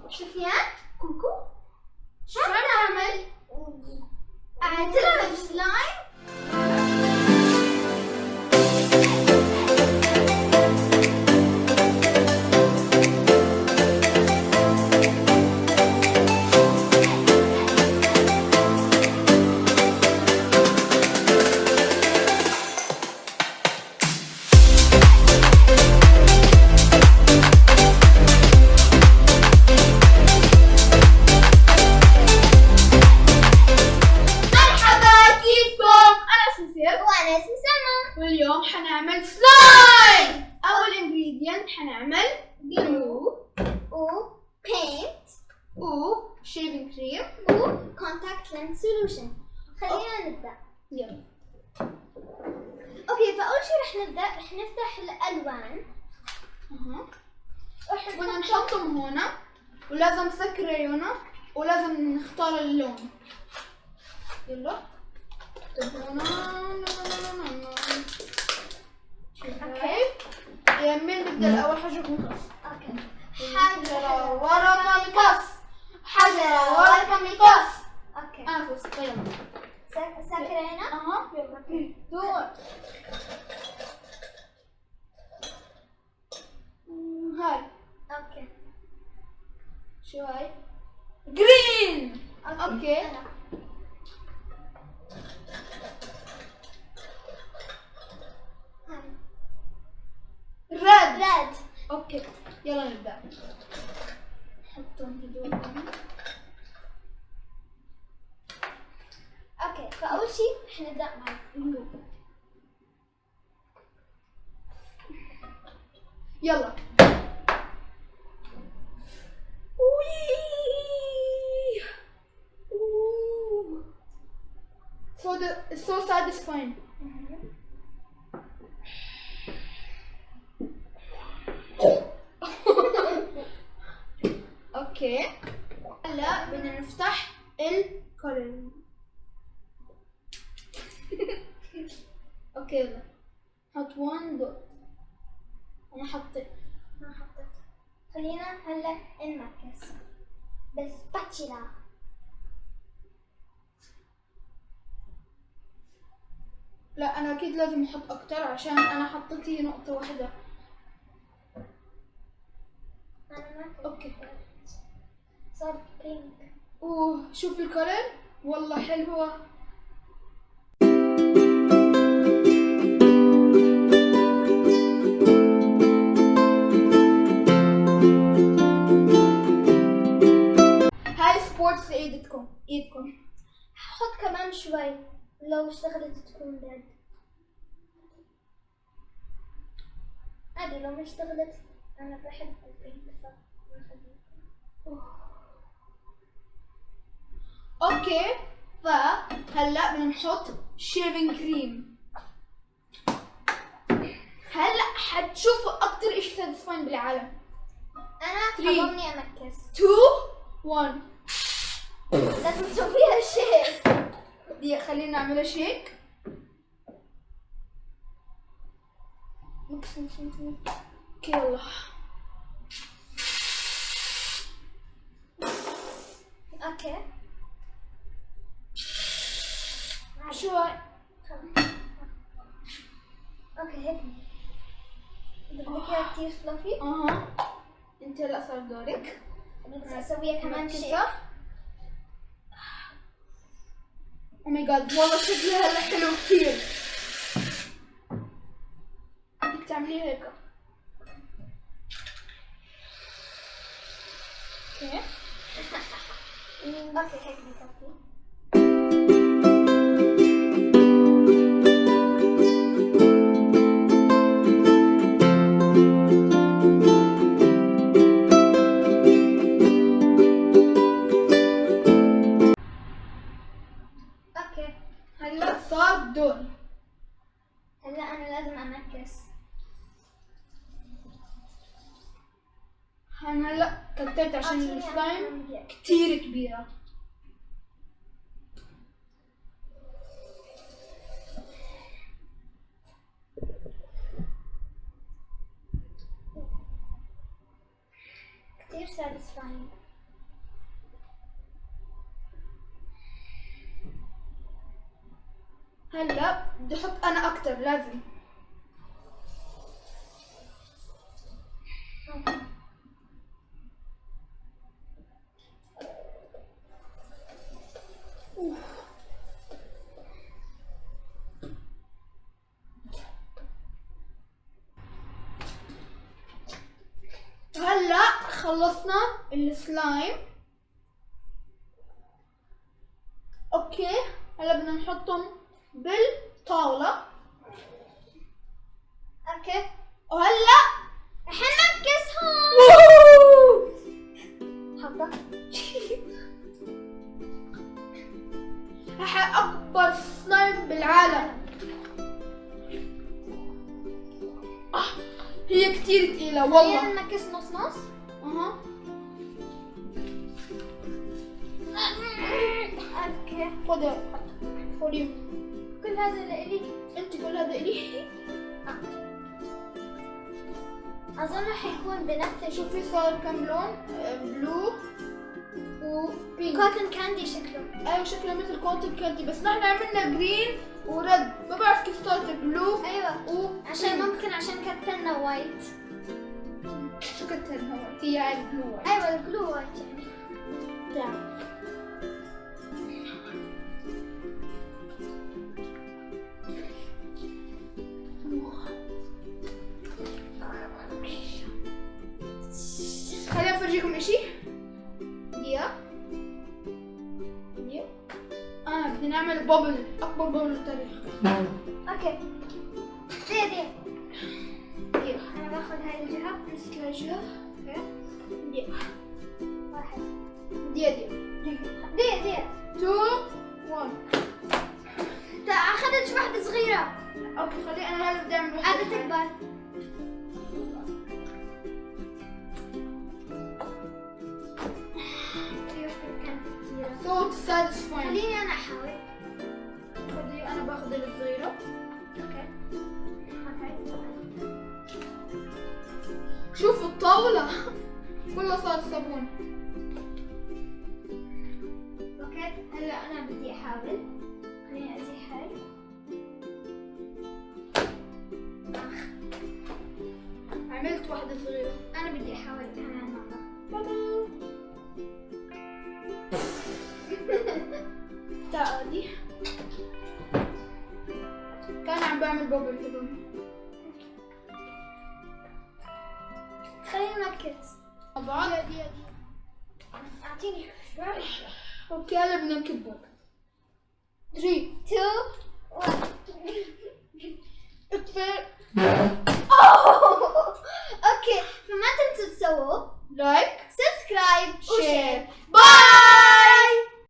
سفيان كوكو شو تعمل؟ تلعب سلايم؟ واليوم حنعمل سلايم. أول ingredient حنعمل glue و paint و shaving cream و contact lens solution. خلينا نبدأ. يلا. أوكي، فأول شيء رح نفتح الألوان. بدنا نحطهم هنا ولازم نسكر عيونه ولازم نختار اللون. يلا. اوكي، مين ببدأ اول حاجة بمقص؟ اوكي، حجرة ورقة مقص، حجرة ورقة مقص. اوكي انا فزت. يلا سكر هنا. يلا دور. هاي. اوكي شو هاي؟ جرين. اوكي ريد. اوكي يلا نبدأ. نحطهم هدول هنا. اوكي، فأول شيء رح نبدأ مع الجلو. يلا. So satisfying. اوكي هلا بدنا نفتح الكولر. اوكي يلا حط 1 دوت. انا حطيت. خلينا هلا نمكس بالسباتشيلا. لا انا اكيد لازم احط اكتر عشان انا حطيتي نقطة واحدة. اوكي صار بينك. اوه شوف الكولر والله حلوة. هاي سبورتس ايدكم. حط كمان شوي لو اشتغلت تكون برد. عادي لو ما اشتغلت انا بحب البينك. اوكي فهلا بدنا نحط شيفنج كريم. هلا حتشوفوا اكثر اشي ساتسفاين بالعالم. انا حضرني امكس. 2 1 لازم تسويها شيك. دي خلينا نعملها شيك. اوكي يلا. اوكي شوي. اوكي هيك بدك اياها كثير فلافي. انت هلا صار دورك. بدي اسويها كمان شيء. او ماي جاد والله شكلها هلا حلو كثير. بدك تعمليها هيك. اوكي اوكي هيك بكفي. اوكي هلا صار دور. هلا انا لازم امكس. انا هلا كترت عشان السلايم كتير كبيرة. كثير ساتيسفاينج. هلا بدي احط انا اكتر لازم. هلا خلصنا السلايم. اوكي هلا بدنا نحطهم بالطاولة. اوكي وهلا الحين نكسهم. حطه. أكبر سلايم بالعالم. هي كتير تقيلة والله. خلينا نمكس نص نص. اوكي خذي فوري. كل هذا لإلي. انت كل هذا الي. اظن حيكون بنفس. شوفي صار كم لون؟ بلو وبينك. كوتن كاندي شكله. ايوه شكله مثل كوتن كاندي بس نحن عملنا جرين ورد. ما بعرف كيف صارت بلو. ايوه عشان ممكن عشان كتلنا وايت. شو كتلنا وايت؟ هي هاي بلو وايت. ايوه البلو وايت يعني. تعال. خليني افرجيكم اشي. دقيقة. بدنا نعمل بابل، اكبر بابل بالتاريخ. اوكي دقيقة. انا باخذ هاي الجهة. امسك هاي الجهة. اوكي دقيقة. واحد. دقيقة. 2 1. اخذت واحدة صغيرة. اوكي خلي انا هلا بدي اعمل عادة تكبر. صوت ساتسفاين. خليني انا احاول. خذي انا باخذ الصغيرة. اوكي شوفوا الطاولة كلها صار صابون. اوكي هلا انا بدي احاول. خليني ازيح هاي. عملت واحدة صغيرة. انا بدي احاول كمان مرة. تعالي. كان عم بعمل بابل هدول. خليني نركز. بعض. اعطيني شوي. اوكي هلا بدنا نكبهم. 3 2 1. اطفئ. اوكي فما تنسوا تسووا لايك سبسكرايب شير. باي.